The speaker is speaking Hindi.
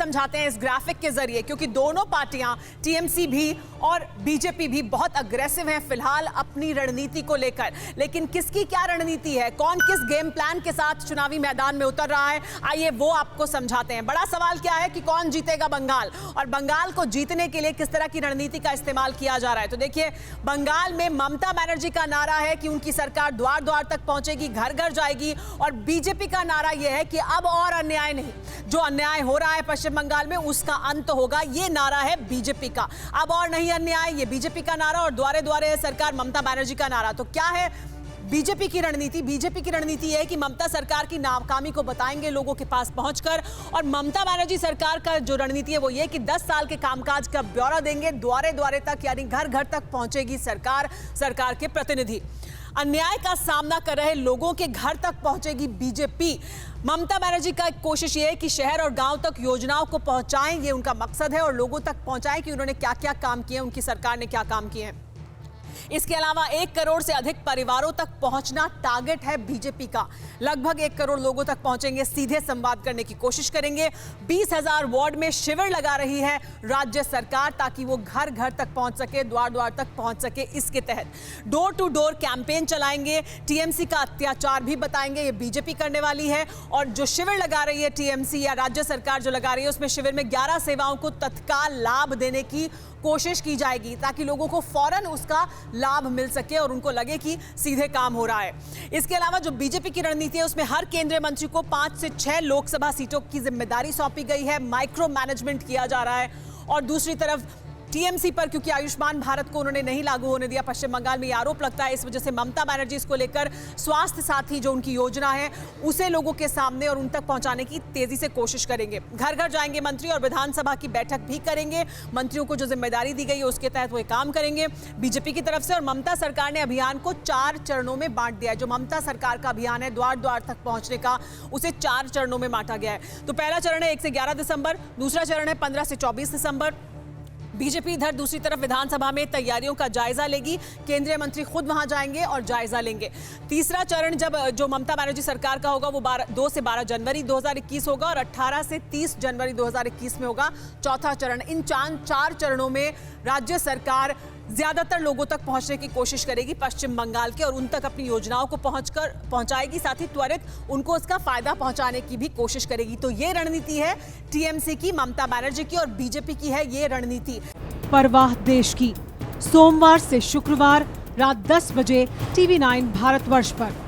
समझाते हैं इस ग्राफिक के जरिए, क्योंकि दोनों पार्टियां टीएमसी भी और बीजेपी भी बहुत अग्रेसिव हैं फिलहाल अपनी रणनीति को लेकर। लेकिन किसकी क्या रणनीति है, कौन किस गेम प्लान के साथ चुनावी मैदान में उतर रहा है, आइए वो आपको समझाते हैं। बड़ा सवाल क्या है कि कौन जीतेगा बंगाल, और बंगाल को जीतने के लिए किस तरह की रणनीति का इस्तेमाल किया जा रहा है। तो देखिए, बंगाल में ममता बनर्जी का नारा है कि उनकी सरकार द्वार द्वार तक पहुंचेगी, घर घर जाएगी, और बीजेपी का नारा यह है कि अब और अन्याय नहीं, जो अन्याय हो रहा है पश्चिम बंगाल में उसका अंत होगा। ये नारा है बीजेपी का, अब और नहीं अन्याय, ये बीजेपी का नारा, और द्वारे द्वारे है सरकार ममता बनर्जी का नारा। तो क्या है बीजेपी की रणनीति? बीजेपी की रणनीति है कि ममता सरकार की नाकामी को बताएंगे लोगों के पास पहुंचकर, और ममता बनर्जी सरकार का जो रणनीति है वो ये कि 10 साल के कामकाज का ब्यौरा देंगे, द्वारे द्वारे तक, यानी घर घर तक पहुंचेगी सरकार, सरकार के प्रतिनिधि। अन्याय का सामना कर रहे लोगों के घर तक पहुंचेगी बीजेपी। ममता बनर्जी का एक कोशिश ये है कि शहर और गांव तक योजनाओं को पहुंचाएं, ये उनका मकसद है, और लोगों तक पहुंचाएं कि उन्होंने क्या क्या काम किए, उनकी सरकार ने क्या काम किए हैं। इसके अलावा 1 करोड़ से अधिक परिवारों तक पहुंचना टारगेट है बीजेपी का। लगभग 1 करोड़ लोगों तक पहुंचेंगे, सीधे संवाद करने की कोशिश करेंगे। 20,000 वार्ड में शिविर लगा रही है राज्य सरकार ताकि वो घर घर तक पहुंच सके, द्वार द्वार तक पहुंच सके। इसके तहत डोर टू डोर कैंपेन चलाएंगे, टीएमसी का अत्याचार भी बताएंगे, ये बीजेपी करने वाली है। और जो शिविर लगा रही है टीएमसी या राज्य सरकार जो लगा रही है, उसमें शिविर में 11 सेवाओं को तत्काल लाभ देने की कोशिश की जाएगी ताकि लोगों को फौरन उसका लाभ मिल सके और उनको लगे कि सीधे काम हो रहा है। इसके अलावा जो बीजेपी की रणनीति है उसमें हर केंद्रीय मंत्री को 5 से 6 लोकसभा सीटों की जिम्मेदारी सौंपी गई है, माइक्रो मैनेजमेंट किया जा रहा है। और दूसरी तरफ टीएमसी पर, क्योंकि आयुष्मान भारत को उन्होंने नहीं लागू होने दिया पश्चिम बंगाल में, ये आरोप लगता है, इस वजह से ममता बनर्जी इसको लेकर स्वास्थ्य साथी जो उनकी योजना है उसे लोगों के सामने और उन तक पहुंचाने की तेजी से कोशिश करेंगे। घर घर जाएंगे मंत्री और विधानसभा की बैठक भी करेंगे। मंत्रियों को जो जिम्मेदारी दी गई है उसके तहत वो काम करेंगे बीजेपी की तरफ से। और ममता सरकार ने अभियान को 4 चरणों में बांट दिया है। जो ममता सरकार का अभियान है द्वार द्वार तक पहुंचने का, उसे 4 चरणों में बांटा गया है। तो पहला चरण है 1 से 11 दिसंबर, दूसरा चरण है 15 से 24 दिसंबर। बीजेपी इधर दूसरी तरफ विधानसभा में तैयारियों का जायजा लेगी, केंद्रीय मंत्री खुद वहां जाएंगे और जायजा लेंगे। तीसरा चरण जब जो ममता बनर्जी सरकार का होगा वो 2 से 12 जनवरी 2021 होगा और 18 से 30 जनवरी 2021 में होगा चौथा चरण। इन 4 चरणों में राज्य सरकार ज्यादातर लोगों तक पहुंचने की कोशिश करेगी पश्चिम बंगाल के, और उन तक अपनी योजनाओं को पहुंचाएगी, साथ ही त्वरित उनको उसका फायदा पहुंचाने की भी कोशिश करेगी। तो ये रणनीति है टीएमसी की, ममता बनर्जी की, और बीजेपी की है ये रणनीति। परवाह देश की, सोमवार से शुक्रवार रात 10 बजे TV9 भारतवर्ष पर।